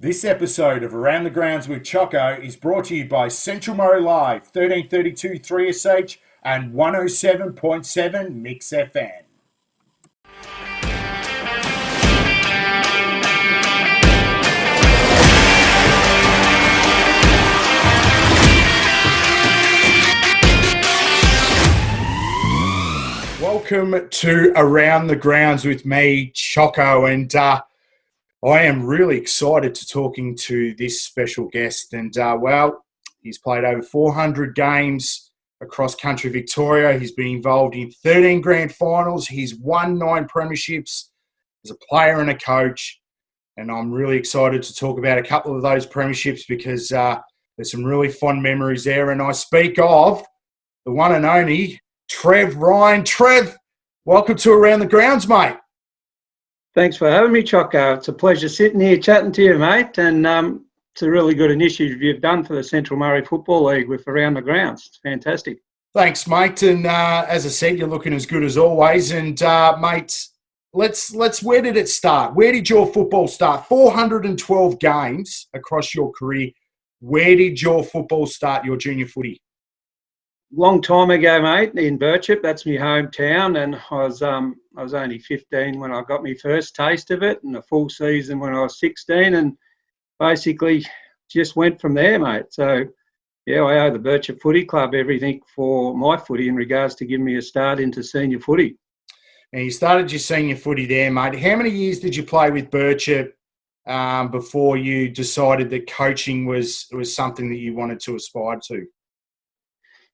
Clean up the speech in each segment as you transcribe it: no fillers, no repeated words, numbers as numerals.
This episode of Around the Grounds with Chocco is brought to you by Central Murray Live, 1332 3SH and 107.7 Mix FM. Welcome to Around the Grounds with me, Chocco, and I am really excited to talking to this special guest. And, he's played over 400 games across country Victoria. He's been involved in 13 grand finals. He's won 9 premierships as a player and a coach. And I'm really excited to talk about a couple of those premierships because there's some really fond memories there. And I speak of the one and only Trevor Ryan. Trev, welcome to Around the Grounds, mate. Thanks for having me, Chocco. It's a pleasure sitting here chatting to you, mate. And it's a really good initiative you've done for the Central Murray Football League with Around the Grounds. It's fantastic. Thanks, mate. And as I said, you're looking as good as always. And mate, let's. Where did it start? Where did your football start? 412 games across your career. Where did your football start? Your junior footy? Long time ago, mate, in Birchip. That's my hometown, and I was only 15 when I got my first taste of it, and a full season when I was 16, and basically just went from there, mate. So, yeah, I owe the Birchip Footy Club everything for my footy in regards to giving me a start into senior footy. And you started your senior footy there, mate. How many years did you play with Birchip before you decided that coaching was something that you wanted to aspire to?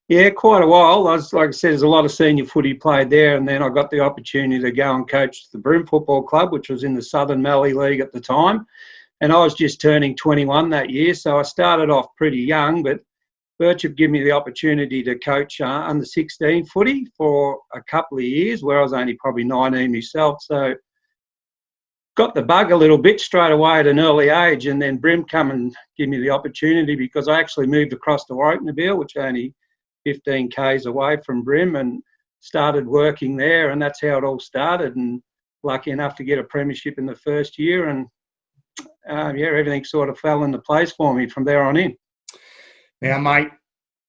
Yeah, quite a while. Like I said, there's a lot of senior footy played there, and then I got the opportunity to go and coach the Broome Football Club, which was in the Southern Mallee League at the time. And I was just turning 21 that year, so I started off pretty young, but Birchip gave me the opportunity to coach under 16 footy for a couple of years, where I was only probably 19 myself. So got the bug a little bit straight away at an early age, and then Broome come and give me the opportunity because I actually moved across to Warwick, which only 15 k's away from Broome, and started working there, and that's how it all started. And lucky enough to get a premiership in the first year, and everything sort of fell into place for me from there on in. Now, mate,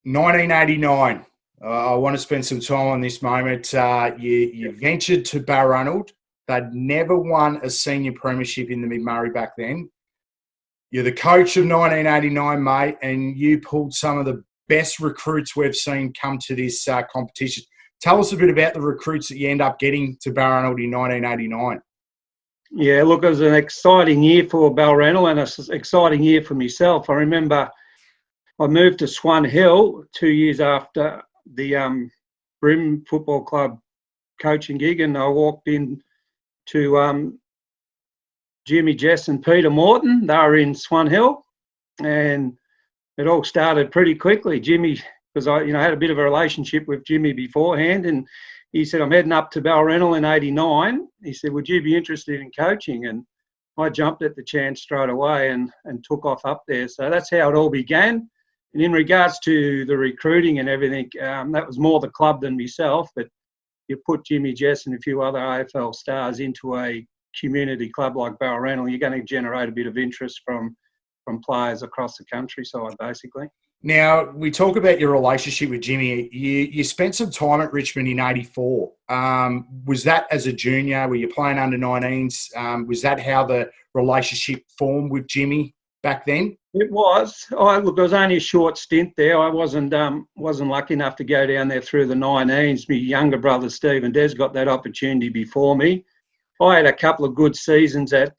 1989. I want to spend some time on this moment. You ventured to Balranald. They'd never won a senior premiership in the Mid-Murray back then. You're the coach of 1989, mate, and you pulled some of the best recruits we've seen come to this competition. Tell us a bit about the recruits that you end up getting to Balranald in 1989. Yeah, look, it was an exciting year for Balranald and an exciting year for myself. I remember I moved to Swan Hill 2 years after the Broome Football Club coaching gig, and I walked in to Jimmy, Jess and Peter Morton. They were in Swan Hill, and it all started pretty quickly. Jimmy, because I had a bit of a relationship with Jimmy beforehand, and he said, I'm heading up to Balranald in 89. He said, would you be interested in coaching? And I jumped at the chance straight away and took off up there. So that's how it all began. And in regards to the recruiting and everything, that was more the club than myself, but you put Jimmy, Jess and a few other AFL stars into a community club like Balranald, you're going to generate a bit of interest from players across the countryside, basically. Now, we talk about your relationship with Jimmy. You spent some time at Richmond in 84. Was that as a junior? Were you playing under 19s? Was that how the relationship formed with Jimmy back then? It was. Look, it was only a short stint there. I wasn't lucky enough to go down there through the 19s. My younger brother, Steve and Des, got that opportunity before me. I had a couple of good seasons at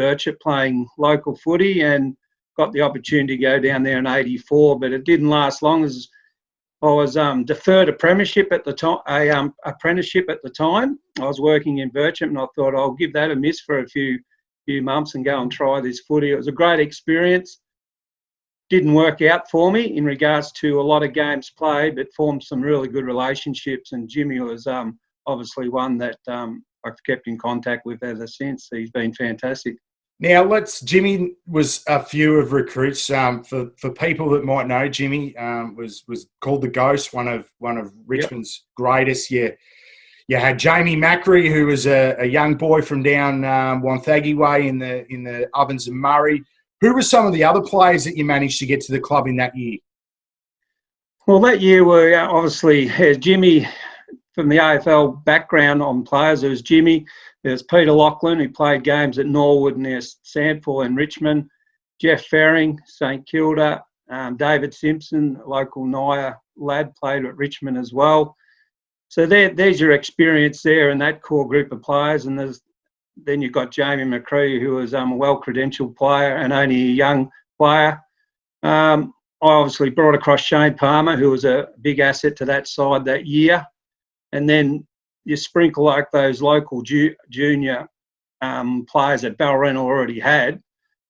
Birchip playing local footy and got the opportunity to go down there in 84, but it didn't last long as I was deferred a premiership at the time, apprenticeship at the time. I was working in Birchip and I thought I'll give that a miss for a few months and go and try this footy. It was a great experience. Didn't work out for me in regards to a lot of games played, but formed some really good relationships, and Jimmy was obviously one that I've kept in contact with ever since. He's been fantastic. Now, Jimmy was a few of recruits. For people that might know, Jimmy was called the Ghost, one of Richmond's greatest. You had Jamie Macri, who was a young boy from down Wonthaggi way in the Ovens and Murray. Who were some of the other players that you managed to get to the club in that year? Well, that year were obviously Jimmy, from the AFL background on players. There was Jimmy, there's Peter Lachlan, who played games at Norwood near Sandford and Richmond, Jeff Ferring, St Kilda, David Simpson, local Naya lad, played at Richmond as well. So there's your experience there in that core group of players. And then you've got Jamie McCree, who was a well-credentialed player and only a young player. I obviously brought across Shane Palmer, who was a big asset to that side that year. And then you sprinkle like those local junior players that Balranald already had.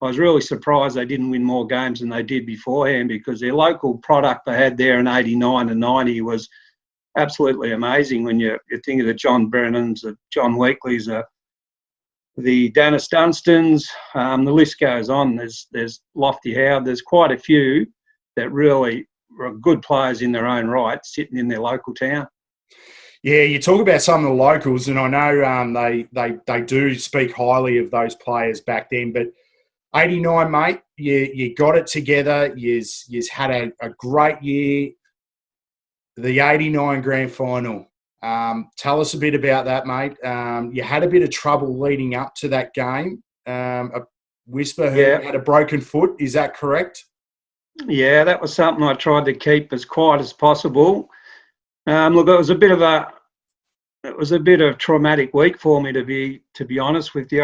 I was really surprised they didn't win more games than they did beforehand, because their local product they had there in 89 and 90 was absolutely amazing. When you think of the John Brennans, the John Weekleys, the Dennis Dunstons, the list goes on. There's Lofty Howard. There's quite a few that really were good players in their own right, sitting in their local town. Yeah, you talk about some of the locals, and I know they do speak highly of those players back then. But 89, mate, you got it together. You's had a great year. The 89 grand final. Tell us a bit about that, mate. You had a bit of trouble leading up to that game. A whisper who had a broken foot. Is that correct? Yeah, that was something I tried to keep as quiet as possible. Look, it was a bit of a traumatic week for me, to be honest with you.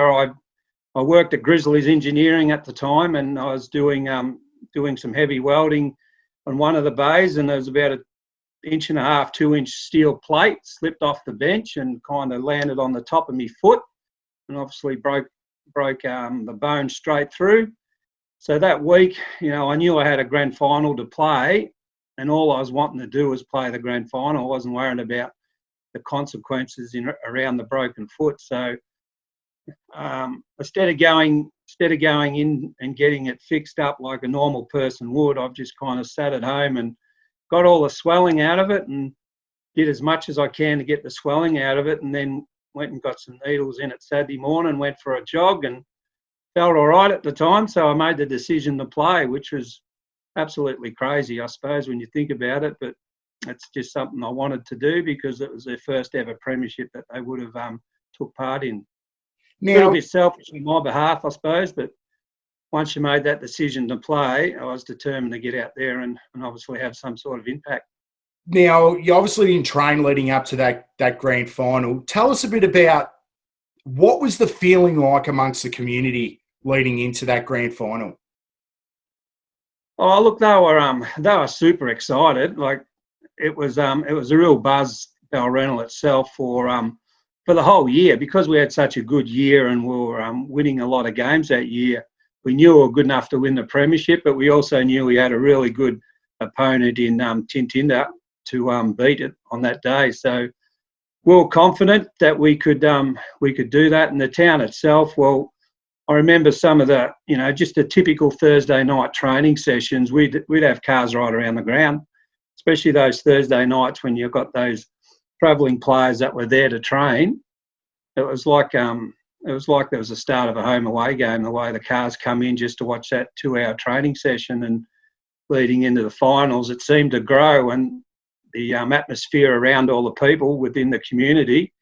I worked at Grizzlies Engineering at the time, and I was doing some heavy welding on one of the bays, and there was about an 1.5 to 2-inch steel plate slipped off the bench and kind of landed on the top of my foot, and obviously broke the bone straight through. So that week, I knew I had a grand final to play, and all I was wanting to do was play the grand final. I wasn't worried about the consequences around the broken foot. So instead of going in and getting it fixed up like a normal person would, I've just kind of sat at home and got all the swelling out of it, and did as much as I can to get the swelling out of it, and then went and got some needles in it Saturday morning, went for a jog, and felt all right at the time. So I made the decision to play, which was absolutely crazy, I suppose, when you think about it. But it's just something I wanted to do, because it was their first ever premiership that they would have took part in. A little bit selfish on my behalf, I suppose, but once you made that decision to play, I was determined to get out there and obviously have some sort of impact. Now, you obviously didn't train leading up to that grand final. Tell us a bit about what was the feeling like amongst the community leading into that grand final? Oh, look, they were super excited. Like, it was a real buzz, Balranald itself, for the whole year, because we had such a good year and we were winning a lot of games that year. We knew we were good enough to win the premiership, but we also knew we had a really good opponent in Tintinda to beat it on that day. So we were confident that we could do that. And the town itself, well, I remember some of the, just the typical Thursday night training sessions. We'd have cars right around the ground, especially those Thursday nights when you've got those travelling players that were there to train. It was like there was the start of a home away game, the way the cars come in just to watch that 2-hour training session. And leading into the finals, it seemed to grow, and the atmosphere around all the people within the community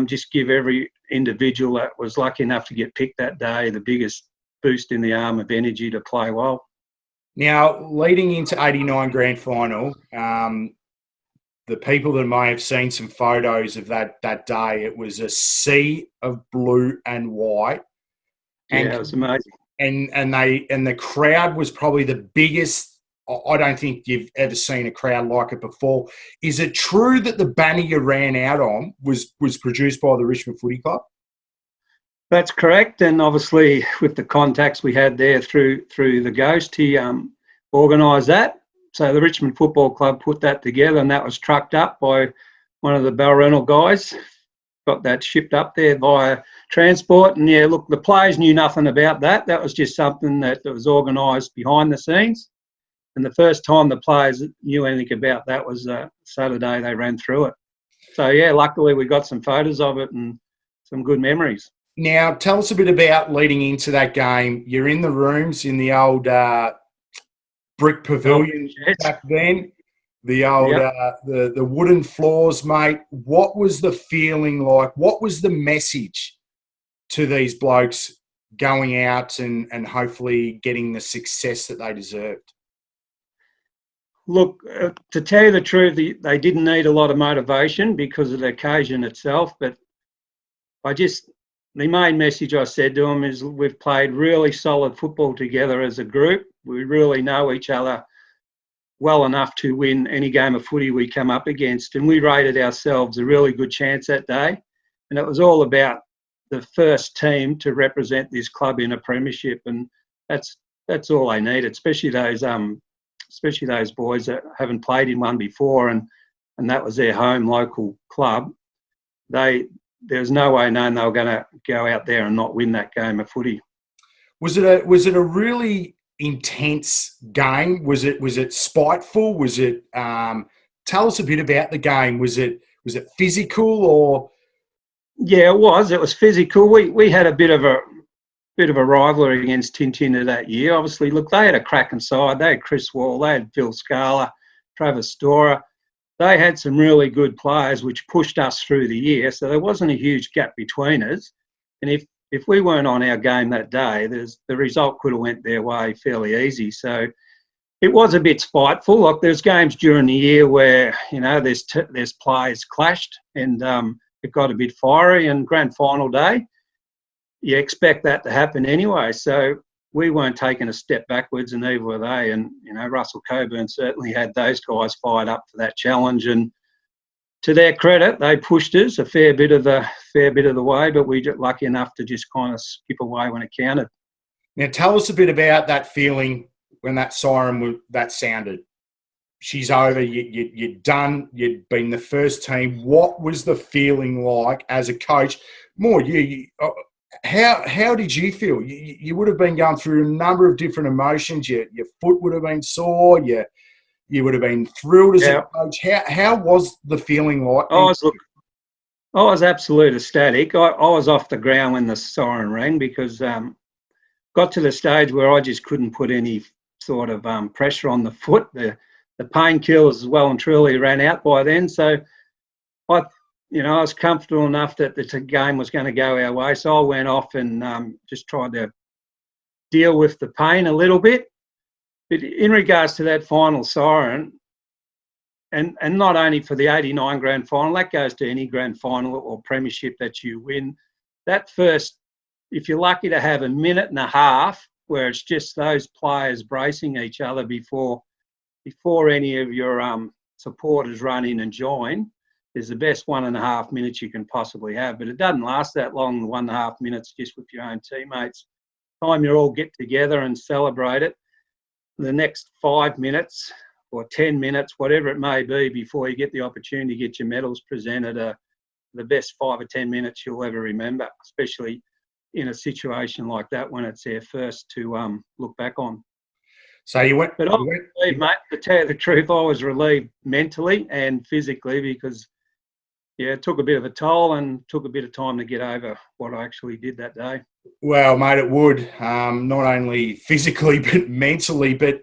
just give every individual that was lucky enough to get picked that day the biggest boost in the arm of energy to play well. Now, leading into 89 grand final, the people that may have seen some photos of that day, it was a sea of blue and white. And, yeah, it was amazing. And the crowd was probably the biggest. I don't think you've ever seen a crowd like it before. Is it true that the banner you ran out on was produced by the Richmond Footy Club? That's correct. And obviously with the contacts we had there through the Ghost, he organised that. So the Richmond Football Club put that together, and that was trucked up by one of the Balranald guys. Got that shipped up there via transport. And yeah, look, the players knew nothing about that. That was just something that was organised behind the scenes. And the first time the players knew anything about that was Saturday they ran through it. So yeah, luckily we got some photos of it and some good memories. Now, tell us a bit about leading into that game. You're in the rooms in the old brick pavilion back then, the old the wooden floors, mate. What was the feeling like? What was the message to these blokes going out and hopefully getting the success that they deserved? Look, to tell you the truth, they didn't need a lot of motivation because of the occasion itself, but the main message I said to them is we've played really solid football together as a group. We really know each other well enough to win any game of footy we come up against, and we rated ourselves a really good chance that day. And it was all about the first team to represent this club in a premiership, and that's all they needed, especially those boys that haven't played in one before, and that was their home local club. There's no way known they were going to go out there and not win that game of footy. Was it a really intense game? Was it spiteful? Was it? Tell us a bit about the game. Was it physical or? Yeah, it was. It was physical. We had a bit of a rivalry against Tintinna that year. Obviously, look, they had a cracking side. They had Chris Wall, they had Phil Scala, Travis Storer. They had some really good players which pushed us through the year. So there wasn't a huge gap between us. And if we weren't on our game that day, the result could have went their way fairly easy. So it was a bit spiteful. Like there's games during the year where there's players clashed and it got a bit fiery. And grand final day, you expect that to happen anyway. So we weren't taking a step backwards, and neither were they. And Russell Coburn certainly had those guys fired up for that challenge. And to their credit, they pushed us a fair bit of the way, but we got lucky enough to just kind of skip away when it counted. Now, tell us a bit about that feeling when that siren that sounded. She's over. You're done. You'd been the first team. What was the feeling like as a coach? More you. How did you feel? You would have been going through a number of different emotions. Your foot would have been sore. You would have been thrilled as a coach. How was the feeling like? I was absolutely ecstatic. I was off the ground when the siren rang because got to the stage where I just couldn't put any sort of pressure on the foot. The painkillers as well and truly ran out by then. So I was comfortable enough that the game was going to go our way. So I went off and just tried to deal with the pain a little bit. But in regards to that final siren, and not only for the 89 grand final, that goes to any grand final or premiership that you win. That first, if you're lucky to have a minute and a half where it's just those players bracing each other before any of your supporters run in and join, is the best 1.5 minutes you can possibly have. But it doesn't last that long, 1.5 minutes just with your own teammates. Time you all get together and celebrate it. The next 5 minutes or 10 minutes, whatever it may be, before you get the opportunity to get your medals presented, are the best 5 or 10 minutes you'll ever remember, especially in a situation like that when it's their first to look back on. So you went... But I was relieved, mate, to tell you the truth, I was relieved mentally and physically because, it took a bit of a toll and took a bit of time to get over what I actually did that day. Well, mate, it would, not only physically but mentally. But,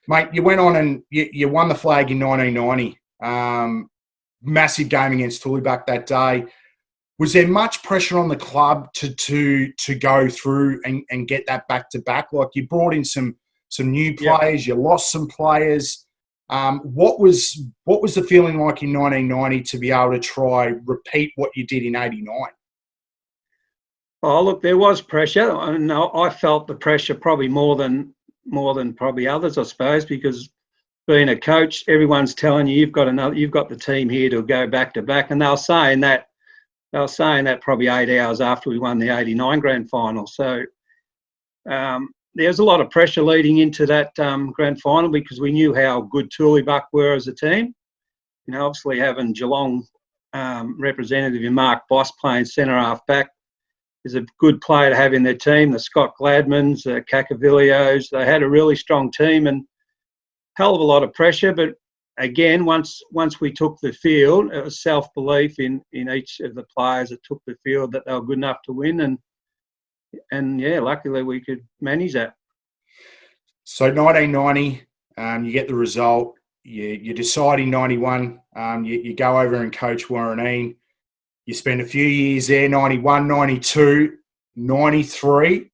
mate, you went on and you won the flag in 1990. Massive game against Tullibak that day. Was there much pressure on the club to go through and get that back-to-back? Like you brought in some new players, you lost some players. What was the feeling like in 1990 to be able to try repeat what you did in 89? Oh, look, there was pressure, and I felt the pressure probably more than probably others, I suppose, because being a coach, everyone's telling you you've got the team here to go back to back, and they were saying that probably 8 hours after we won the 89 grand final. So there's a lot of pressure leading into that grand final because we knew how good Tullibak were as a team. Obviously having Geelong representative in Mark Boss playing centre half back is a good player to have in their team. The Scott Gladmans, the Cacavillios, they had a really strong team and hell of a lot of pressure. But again, once we took the field, it was self-belief in each of the players that took the field that they were good enough to win. And And yeah, luckily we could manage that. So 1990, you get the result. You decide in 91, you go over and coach Warraneen. You spend a few years there, 91, 92, 93.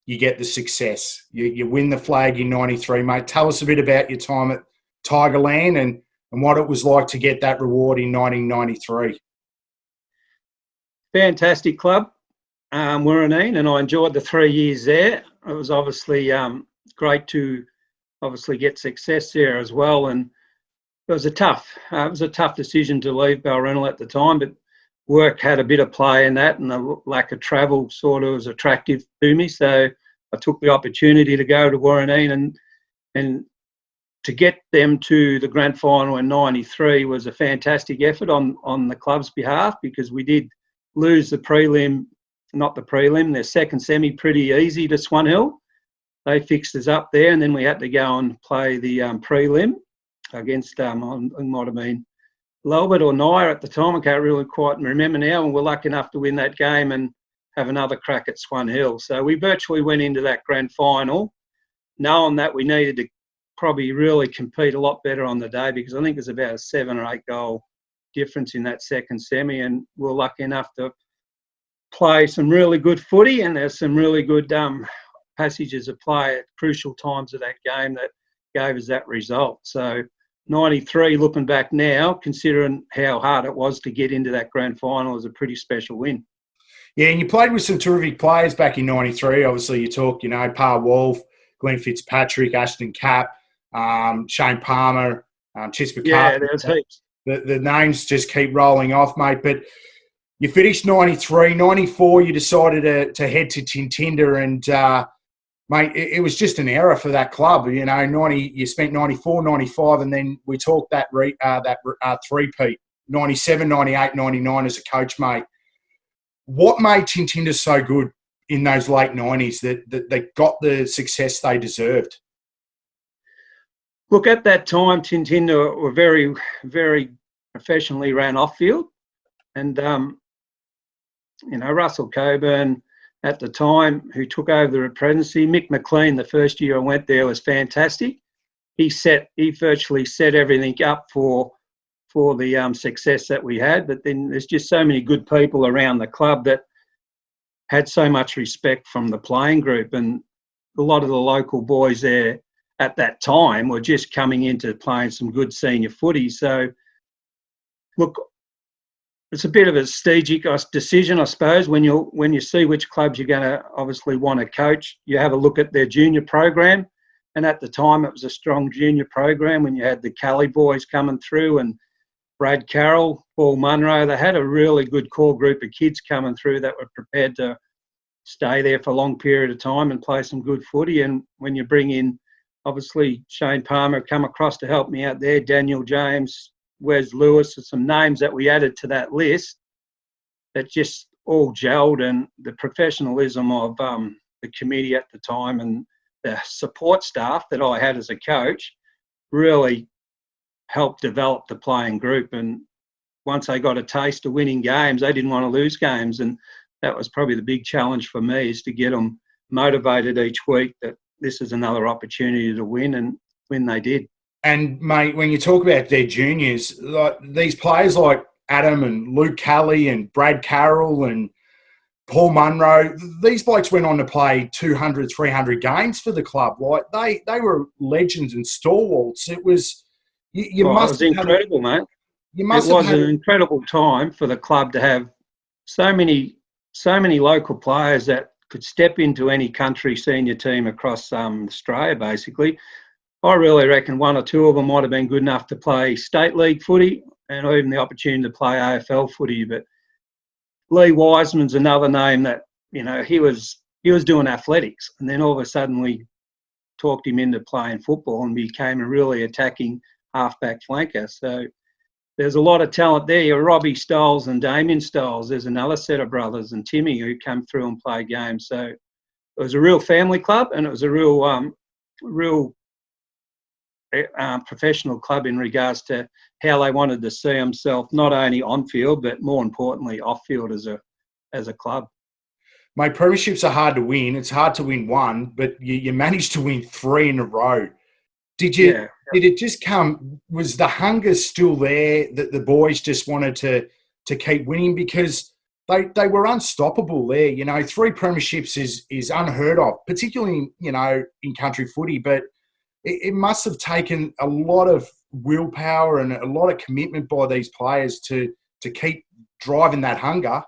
You get the success. You win the flag in 93, mate. Tell us a bit about your time at Tigerland and what it was like to get that reward in 1993. Fantastic club, Warraneen, and I enjoyed the 3 years there. It was obviously great to obviously get success there as well, and it was a tough decision to leave Balrenal at the time, but work had a bit of play in that, and the lack of travel sort of was attractive to me. So I took the opportunity to go to Warraneen, and to get them to the grand final in 93 was a fantastic effort on the club's behalf, because we did lose their second semi pretty easy to Swan Hill. They fixed us up there, and then we had to go and play the prelim against, it might have been Lobert or Nair at the time. I can't really quite remember now, and we're lucky enough to win that game and have another crack at Swan Hill. So we virtually went into that grand final knowing that we needed to probably really compete a lot better on the day, because I think there's about a 7 or 8 goal difference in that second semi, and we're lucky enough to play some really good footy, and there's some really good passages of play at crucial times of that game that gave us that result. So 93, looking back now, considering how hard it was to get into that grand final, is a pretty special win. Yeah, and you played with some terrific players back in 93. Obviously, you talk, Par Wolf, Glenn Fitzpatrick, Ashton Capp, Shane Palmer, Chis McCarthy. Yeah, there's heaps. The names just keep rolling off, mate. But you finished 93. 94, you decided to head to Tintinda, and mate, it was just an error for that club. You spent 94, 95, and then we talked that three-peat, 97, 98, 99 as a coach, mate. What made Tintinda so good in those late 90s that they got the success they deserved? Look, at that time, Tintinda were very, very professionally ran off-field. And, Russell Coburn at the time, who took over the presidency, Mick McLean, the first year I went there, was fantastic. He virtually set everything up for the success that we had. But then there's just so many good people around the club that had so much respect from the playing group. And a lot of the local boys there at that time were just coming into playing some good senior footy. So, look, it's a bit of a strategic decision, I suppose, when you see which clubs you're going to obviously want to coach. You have a look at their junior program, and at the time it was a strong junior program when you had the Cali boys coming through and Brad Carroll, Paul Munro. They had a really good core group of kids coming through that were prepared to stay there for a long period of time and play some good footy. And when you bring in, obviously, Shane Palmer come across to help me out there, Daniel James, Wes Lewis, and some names that we added to that list that just all gelled, and the professionalism of the committee at the time and the support staff that I had as a coach really helped develop the playing group. And once they got a taste of winning games, they didn't want to lose games. And that was probably the big challenge for me, is to get them motivated each week that this is another opportunity to win, and when they did. And, mate, when you talk about their juniors, like these players like Adam and Luke Kelly and Brad Carroll and Paul Munro, these blokes went on to play 200, 300 games for the club. Like they were legends and stalwarts. It was it was incredible, mate. It was an incredible time for the club to have so many local players that could step into any country senior team across Australia, basically. I really reckon one or two of them might have been good enough to play state league footy and even the opportunity to play AFL footy. But Lee Wiseman's another name that, he was doing athletics, and then all of a sudden we talked him into playing football and became a really attacking halfback flanker. So there's a lot of talent there. You're Robbie Stoles and Damien Stoles. There's another set of brothers, and Timmy, who come through and play games. So it was a real family club, and it was a real professional club in regards to how they wanted to see themselves, not only on field but more importantly off field as a club. my premierships are hard to win. It's hard to win one, but you managed to win 3 in a row. Did you? Yeah. Did it just come? Was the hunger still there that the boys just wanted to keep winning because they were unstoppable there? 3 premierships is unheard of, particularly in country footy. But it must have taken a lot of willpower and a lot of commitment by these players to keep driving that hunger.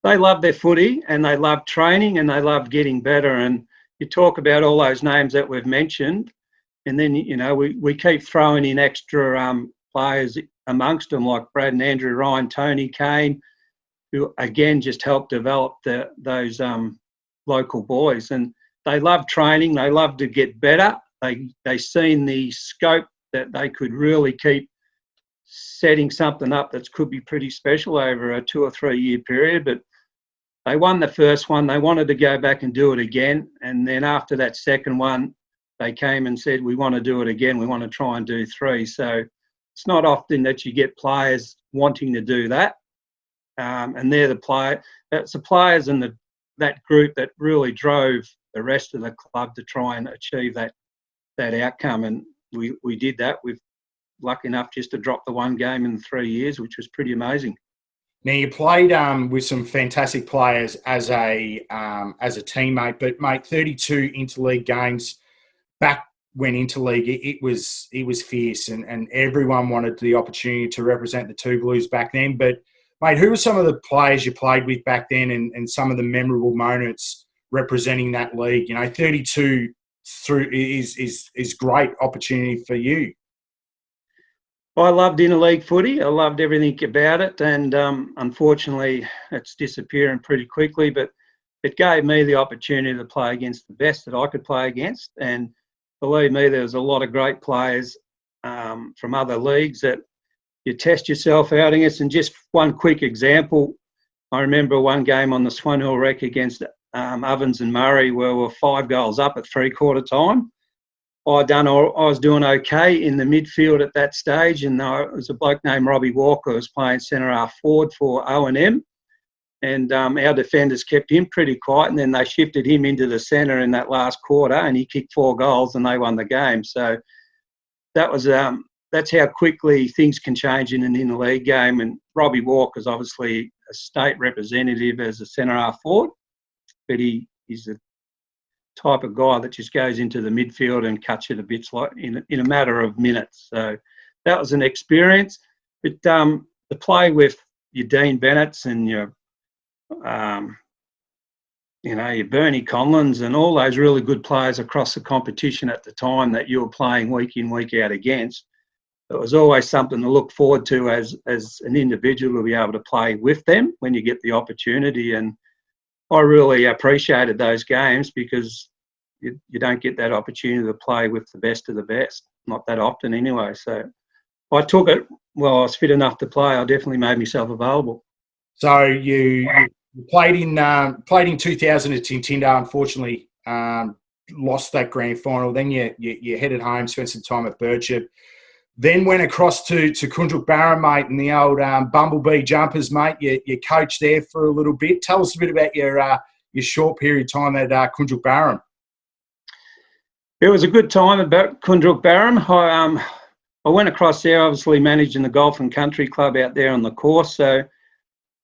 They love their footy and they love training and they love getting better. And you talk about all those names that we've mentioned, and then we keep throwing in extra players amongst them, like Brad and Andrew Ryan, Tony Kane, who again just help develop those local boys. And they love training. They love to get better. They seen the scope that they could really keep setting something up that could be pretty special over a 2 or 3 year period. But they won the first one. They wanted to go back and do it again. And then after that second one, they came and said, we want to do it again. We want to try and do 3. So it's not often that you get players wanting to do that. And they're it's the players in that group that really drove the rest of the club to try and achieve that outcome. And we did that. We've lucky enough just to drop the 1 game in 3 years, which was pretty amazing. Now you played with some fantastic players as a teammate, but mate, 32 interleague games back when interleague it was fierce, and everyone wanted the opportunity to represent the Two Blues back then. But mate, who were some of the players you played with back then, and some of the memorable moments representing that league? 32 through is great opportunity for you. I loved interleague footy. I loved everything about it, and unfortunately, it's disappearing pretty quickly. But it gave me the opportunity to play against the best that I could play against. And believe me, there was a lot of great players from other leagues that you test yourself out against. And just one quick example, I remember one game on the Swan Hill Rec against Ovens and Murray, where we were 5 goals up at 3/4 time. I was doing okay in the midfield at that stage, and there was a bloke named Robbie Walker who was playing centre half forward for O&M, and our defenders kept him pretty quiet, and then they shifted him into the centre in that last quarter, and he kicked 4 goals, and they won the game. So that was that's how quickly things can change in an interleague game. And Robbie Walker's obviously a state representative as a centre half forward, but he's a type of guy that just goes into the midfield and cuts you to bits like in a matter of minutes. So that was an experience. But to play with your Dean Bennett's and your Bernie Conlons and all those really good players across the competition at the time that you were playing week in, week out against, it was always something to look forward to as an individual, to be able to play with them when you get the opportunity. And I really appreciated those games because you don't get that opportunity to play with the best of the best, not that often anyway. So I took it. Well, I was fit enough to play. I definitely made myself available. So you played in 2000 at Tintinda. Unfortunately, lost that grand final. Then you headed home, spent some time at Birchip. Then went across to Kundruk Barra, mate, and the old Bumblebee Jumpers, mate. You coached there for a little bit. Tell us a bit about your short period of time at Kundruk Barra. It was a good time about Kundruk Barra. I went across there, obviously managing the Golf and Country Club out there on the course. So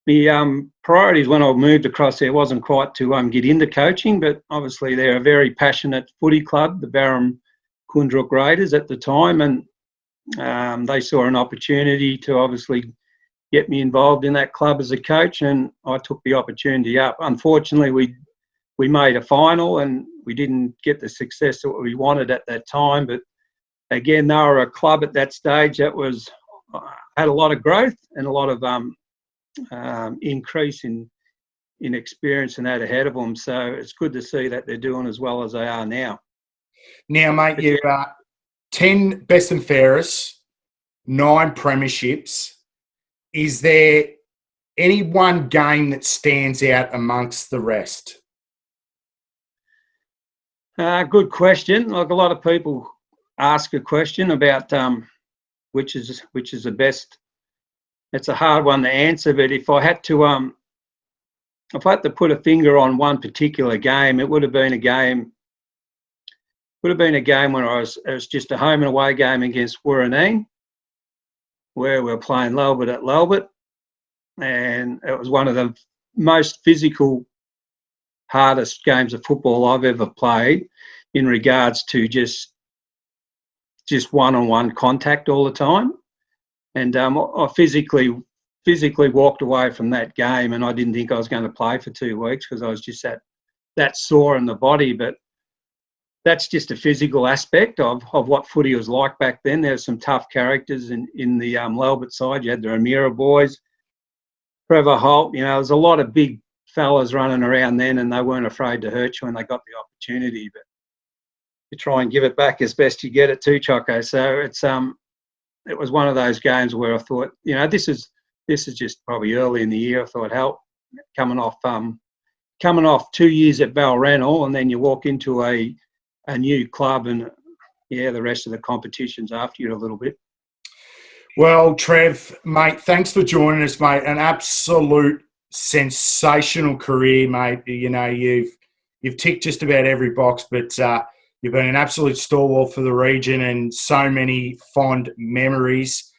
the priorities when I moved across there wasn't quite to get into coaching, but obviously they're a very passionate footy club, the Barham Kundruk Raiders at the time, and they saw an opportunity to obviously get me involved in that club as a coach, and I took the opportunity up. Unfortunately, we made a final and we didn't get the success that we wanted at that time. But again, they were a club at that stage that had a lot of growth and a lot of increase in experience and that ahead of them. So it's good to see that they're doing as well as they are now. Now, mate, you've 10 best and fairest, 9 premierships. Is there any one game that stands out amongst the rest? Good question. Like a lot of people ask a question about which is the best. It's a hard one to answer, but if I had to if I had to put a finger on one particular game, it would have been a game. When it was just a home and away game against Warraneen, where we were playing Elliots at Elliots, and it was one of the most physical, hardest games of football I've ever played in regards to just one-on-one contact all the time. And I physically walked away from that game, and I didn't think I was going to play for 2 weeks because I was just that sore in the body. But that's just a physical aspect of what footy was like back then. There were some tough characters in the Elliots side. You had the Ramira boys, Trevor Holt. You know, there was a lot of big fellas running around then, and they weren't afraid to hurt you when they got the opportunity. But you try and give it back as best you get it too, Chocco. So it was one of those games where I thought, you know, this is just probably early in the year. I thought, help, coming off 2 years at Balranald, and then you walk into a new club, and the rest of the competition's after you a little bit. Well, Trev, mate, thanks for joining us, mate. An absolute sensational career, mate. You know, you've ticked just about every box, but you've been an absolute stalwart for the region and so many fond memories.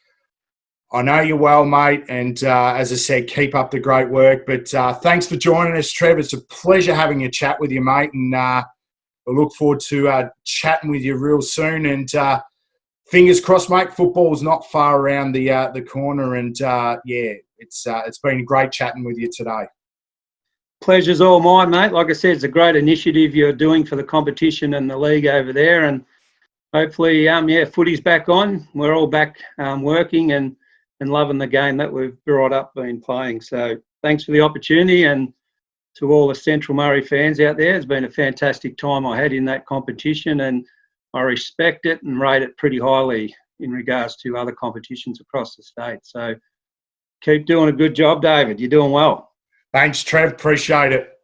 I know you well, mate, and as I said, keep up the great work. But thanks for joining us, Trev. It's a pleasure having a chat with you, mate, and I look forward to chatting with you real soon. And fingers crossed, mate. Football's not far around the corner, and it's been great chatting with you today. Pleasure's all mine, mate. Like I said, it's a great initiative you're doing for the competition and the league over there, and hopefully, footy's back on. We're all back working and loving the game that we've brought up been playing. So thanks for the opportunity, and to all the Central Murray fans out there, it's been a fantastic time I had in that competition, and I respect it and rate it pretty highly in regards to other competitions across the state. So keep doing a good job, David. You're doing well. Thanks, Trev. Appreciate it.